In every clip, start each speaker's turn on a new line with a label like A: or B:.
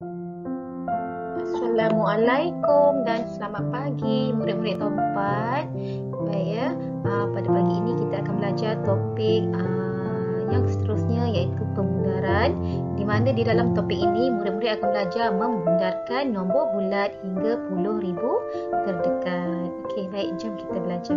A: Assalamualaikum dan selamat pagi murid-murid Tompat. Baik ya, pada pagi ini kita akan belajar topik yang seterusnya iaitu pembundaran, di mana di dalam topik ini murid-murid akan belajar membundarkan nombor bulat hingga puluh ribu terdekat. Okey, baik, jom kita belajar.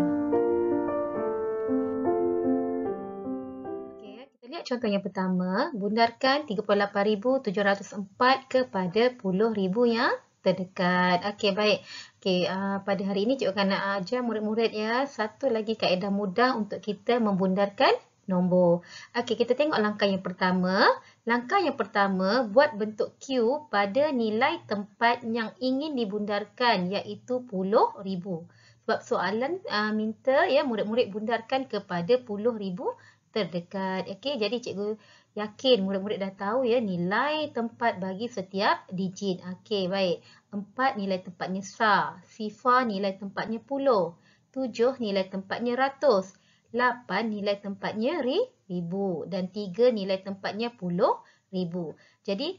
A: Okey, kita lihat contoh yang pertama, bundarkan 38,704 kepada 10,000 yang terdekat. Okey, baik. Okey, pada hari ini cikgu akan nak ajar murid-murid ya satu lagi kaedah mudah untuk kita membundarkan nombor. Okey, kita tengok langkah yang pertama. Langkah yang pertama, buat bentuk Q pada nilai tempat yang ingin dibundarkan iaitu 10,000. Sebab soalan minta ya murid-murid bundarkan kepada 10,000 terdekat. Okey, jadi cikgu yakin murid-murid dah tahu ya nilai tempat bagi setiap digit. Okey, baik. 4 nilai tempatnya sar, sifar nilai tempatnya puluh, 7 nilai tempatnya ratus, 8 nilai tempatnya ribu dan 3 nilai tempatnya puluh ribu. Jadi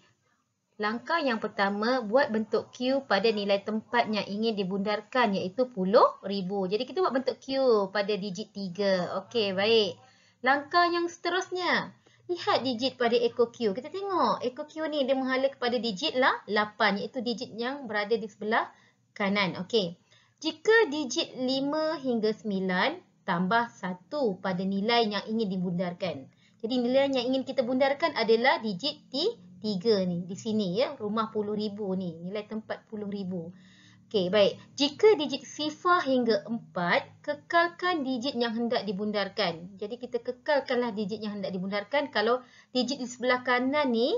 A: langkah yang pertama, buat bentuk Q pada nilai tempat yang ingin dibundarkan iaitu 10,000. Jadi kita buat bentuk Q pada digit 3. Okey, baik. Langkah yang seterusnya, lihat digit pada ekor Q. Kita tengok ekor Q ni dia menghala kepada digit 8 iaitu digit yang berada di sebelah kanan. Okey. Jika digit 5 hingga 9 tambah 1 pada nilai yang ingin dibundarkan. Jadi nilai yang ingin kita bundarkan adalah digit 3 ni di sini ya, rumah 10,000 ni, nilai tempat 10,000. Okey, baik. Jika digit sifar hingga 4, kekalkan digit yang hendak dibundarkan. Jadi kita kekalkanlah digit yang hendak dibundarkan. Kalau digit di sebelah kanan ni,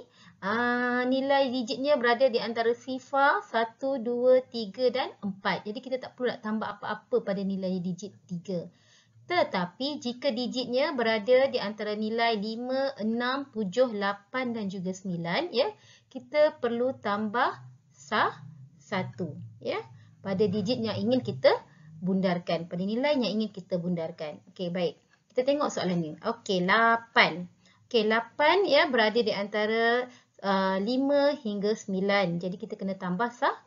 A: nilai digitnya berada di antara sifar 1, 2, 3 dan 4. Jadi kita tak perlu nak tambah apa-apa pada nilai digit 3. Tetapi jika digitnya berada di antara nilai 5, 6, 7, 8 dan juga 9, ya, kita perlu tambah 1 ya, pada digit yang ingin kita bundarkan, pada nilai yang ingin kita bundarkan. Okey, baik. Kita tengok soalan ni. Okey, 8. Okey, 8 ya berada di antara 5 hingga 9. Jadi kita kena tambah 1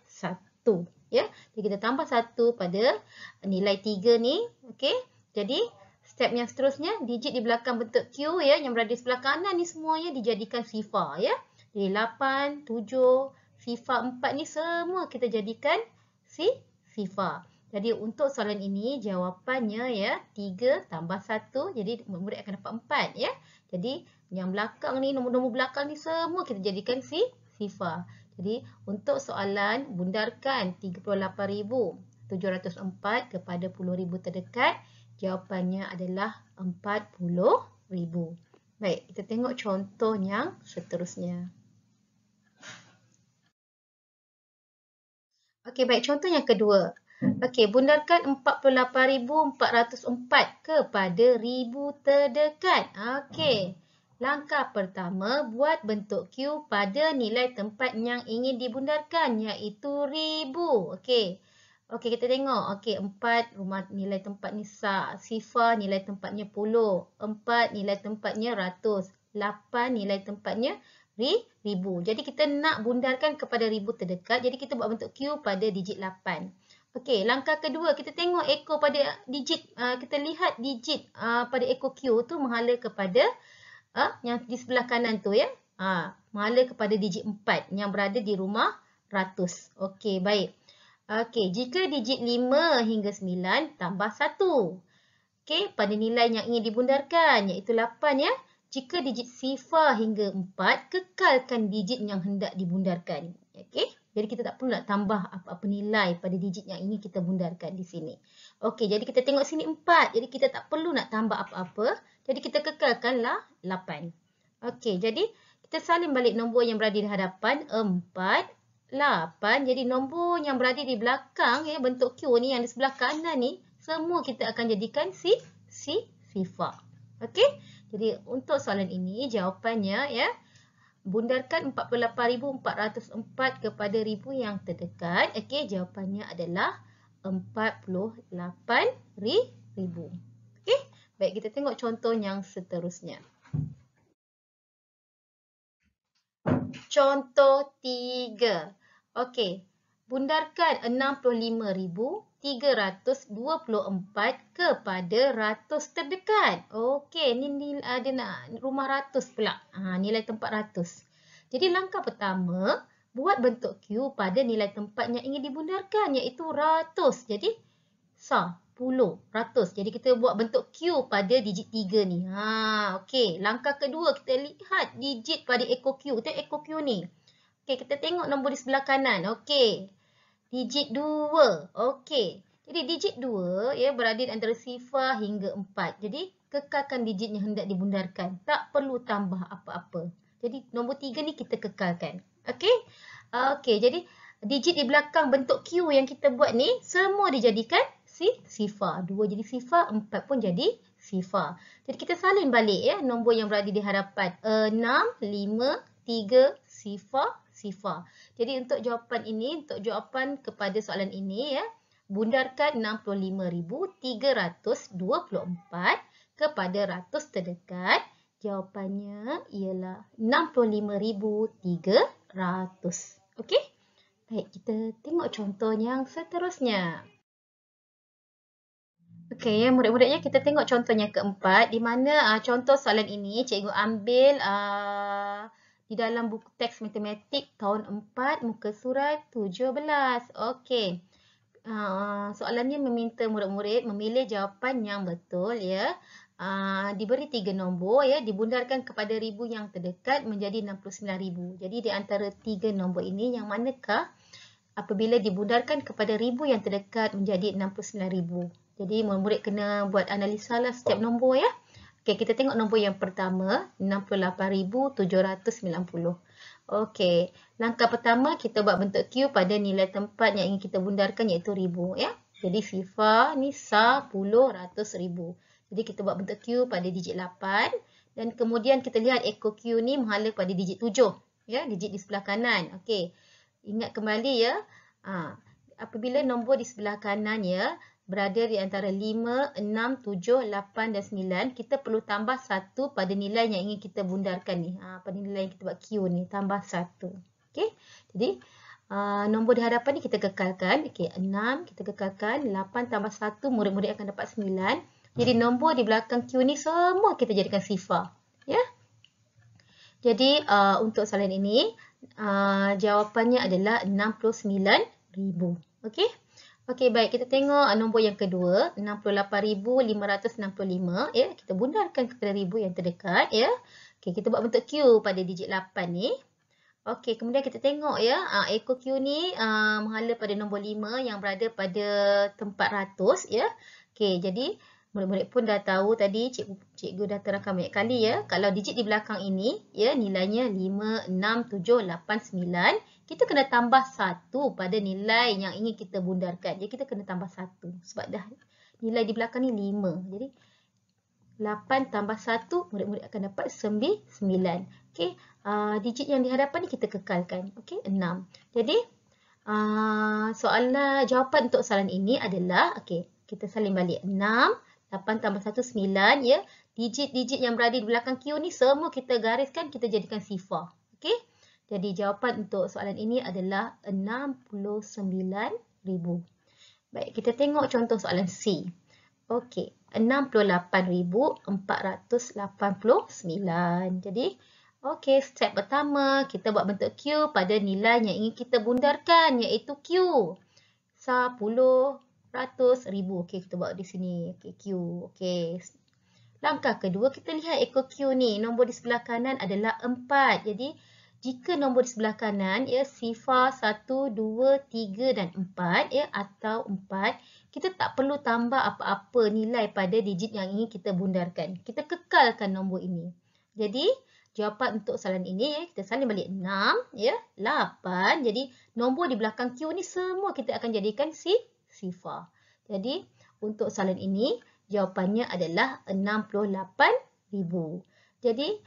A: ya. Jadi kita tambah 1 pada nilai 3 ni. Okey. Jadi step yang seterusnya, digit di belakang bentuk Q ya yang berada di sebelah kanan ni semuanya dijadikan sifar ya. Jadi 8, 7, sifar 4 ni semua kita jadikan sifar. Jadi untuk soalan ini jawapannya ya 3 tambah 1, jadi murid akan dapat 4 ya. Jadi yang belakang ni, nombor-nombor belakang ni semua kita jadikan sifar. Jadi untuk soalan bundarkan 38,704 kepada 10,000 terdekat, jawapannya adalah 40,000. Baik, kita tengok contoh yang seterusnya. Okey, baik. Contoh yang kedua. Okey, bundarkan 48,404 kepada 1000 terdekat. Okey. Langkah pertama, buat bentuk Q pada nilai tempat yang ingin dibundarkan iaitu 1000. Okey. Okey, kita tengok. Okey, 4 rumah nilai tempat ni sar, sifar nilai tempatnya puluh, 4 nilai tempatnya ratus, 8 nilai tempatnya ribu. Jadi kita nak bundarkan kepada ribu terdekat. Jadi kita buat bentuk Q pada digit 8. Okey, langkah kedua kita tengok ekor pada digit. Kita lihat digit pada ekor Q tu menghala kepada yang di sebelah kanan tu ya. Menghala kepada digit 4 yang berada di rumah ratus. Okey, baik. Okey, jika digit 5 hingga 9 tambah 1. Okey, pada nilai yang ingin dibundarkan iaitu 8 ya. Jika digit sifar hingga 4, kekalkan digit yang hendak dibundarkan. Okey, jadi kita tak perlu nak tambah apa-apa nilai pada digit yang ingin kita bundarkan di sini. Okey, jadi kita tengok sini 4. Jadi kita tak perlu nak tambah apa-apa. Jadi kita kekalkanlah 8. Okey, jadi kita salin balik nombor yang berada di hadapan. 4, 8. Jadi nombor yang berada di belakang ya, bentuk Q ni yang di sebelah kanan ni, semua kita akan jadikan sifar. Okey? Jadi untuk soalan ini jawapannya ya, bundarkan 48,404 kepada 1000 yang terdekat. Okey, jawapannya adalah 48,000. Okey? Baik, kita tengok contoh yang seterusnya. Contoh 3. Okey. Bundarkan 65,324 kepada ratus terdekat. Okey, ni ada nak rumah ratus pula. Nilai tempat ratus. Jadi langkah pertama, buat bentuk Q pada nilai tempat yang ingin dibundarkan iaitu ratus. Jadi 10, ratus. Jadi kita buat bentuk Q pada digit 3 ni. Okey, langkah kedua kita lihat digit pada ekor Q. Kita ekor Q ni. Okey, kita tengok nombor di sebelah kanan. Okey. Digit 2. Okey. Jadi digit 2 ya berada di antara 0 hingga 4. Jadi kekalkan digit yang hendak dibundarkan. Tak perlu tambah apa-apa. Jadi nombor 3 ni kita kekalkan. Okey. Okey, jadi digit di belakang bentuk Q yang kita buat ni semua dijadikan 0. 2 jadi 0, 4 pun jadi 0. Jadi kita salin balik ya nombor yang berada di hadapan. 6, 5, 3, 0, 0. Jadi untuk jawapan ini, untuk jawapan kepada soalan ini ya, bundarkan 65,324 kepada ratus terdekat. Jawapannya ialah 65,300. Okey? Baik, kita tengok contoh yang seterusnya. Okey, ya murid-muridnya kita tengok contoh yang keempat di mana contoh soalan ini cikgu ambil di dalam buku teks matematik tahun 4 muka surat 17. Okey. Soalannya meminta murid-murid memilih jawapan yang betul ya. Diberi 3 nombor ya, dibundarkan kepada ribu yang terdekat menjadi 69,000. Jadi di antara 3 nombor ini yang manakah apabila dibundarkan kepada ribu yang terdekat menjadi 69,000. Jadi murid-murid kena buat analisa lah setiap nombor ya. Okey, kita tengok nombor yang pertama 68,790. Okey, langkah pertama kita buat bentuk Q pada nilai tempat yang ingin kita bundarkan iaitu ribu ya. Jadi sifar ni 10, ratus, ribu. Jadi kita buat bentuk Q pada digit 8 dan kemudian kita lihat ekor Q ni menghala pada digit 7 ya, digit di sebelah kanan. Okey. Ingat kembali ya. Apabila nombor di sebelah kanan ya berada di antara 5, 6, 7, 8 dan 9, kita perlu tambah 1 pada nilai yang ingin kita bundarkan ni. Pada nilai yang kita buat Q ni, tambah 1. Okey. Jadi, nombor di hadapan ni kita kekalkan. Okey, 6 kita kekalkan, 8 tambah 1, murid-murid akan dapat 9. Jadi, nombor di belakang Q ni semua kita jadikan sifar. Ya. Jadi, untuk soalan ini, jawapannya adalah 69,000. Okey. Okey, baik. Kita tengok nombor yang kedua. 68,565. Ya, kita bundarkan kepada ribu yang terdekat. Ya. Okey, kita buat bentuk Q pada digit 8 ni. Okey, kemudian kita tengok ya. Ekor Q ni menghala pada nombor 5 yang berada pada tempat ratus. Ya. Okey, jadi murid-murid pun dah tahu tadi. Cikgu dah terangkan banyak kali ya. Kalau digit di belakang ini, ya nilainya 5, 6, 7, 8, 9. Kita kena tambah 1 pada nilai yang ingin kita bundarkan. Jadi kita kena tambah 1 sebab dah nilai di belakang ni 5. Jadi 8 tambah 1, murid-murid akan dapat 9. Okey, digit yang di hadapan ni kita kekalkan. Okey, 6. Jadi soalan jawapan untuk soalan ini adalah okey, kita salin balik 6, 8 tambah 1 9 ya. Digit-digit yang berada di belakang Q ni semua kita gariskan, kita jadikan sifar. Okey? Jadi jawapan untuk soalan ini adalah 69,000. Baik, kita tengok contoh soalan C. Okey, 68,489. Jadi, okey, step pertama kita buat bentuk Q pada nilai yang ingin kita bundarkan iaitu Q. 10, ratus, ribu. Okey, kita buat di sini. Okey, Q. Okey. Langkah kedua kita lihat ekor Q ni. Nombor di sebelah kanan adalah 4. Jadi, jika nombor di sebelah kanan ya sifar 1, 2, 3 dan 4 ya atau 4, kita tak perlu tambah apa-apa nilai pada digit yang ingin kita bundarkan. Kita kekalkan nombor ini. Jadi jawapan untuk soalan ini ya kita salin balik 6 ya, 8. Jadi nombor di belakang Q ni semua kita akan jadikan sifar. Jadi untuk soalan ini jawapannya adalah 68,000. Jadi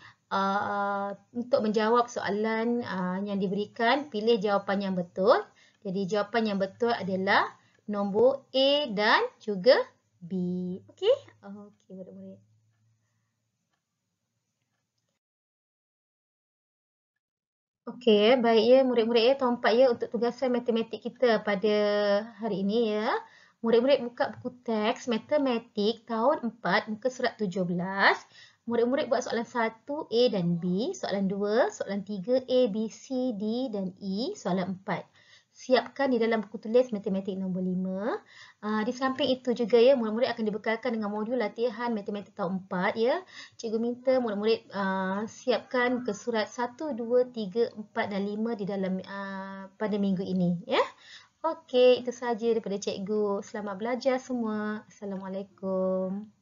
A: untuk menjawab soalan yang diberikan, pilih jawapan yang betul. Jadi jawapan yang betul adalah nombor A dan juga B. Okey? Okey, murid-murid. Okey, baik ya murid-murid ya, tahun 4 ya untuk tugasan matematik kita pada hari ini ya. Murid-murid buka buku teks matematik tahun 4 muka surat 17. Murid-murid buat soalan 1 A dan B, soalan 2, soalan 3 A, B, C, D dan E, soalan 4. Siapkan di dalam buku tulis matematik nombor 5. Di samping itu juga ya, murid-murid akan dibekalkan dengan modul latihan matematik tahun 4 ya. Cikgu minta murid-murid siapkan ke surat 1, 2, 3, 4 dan 5 di dalam pada minggu ini ya. Okey, itu sahaja daripada cikgu. Selamat belajar semua. Assalamualaikum.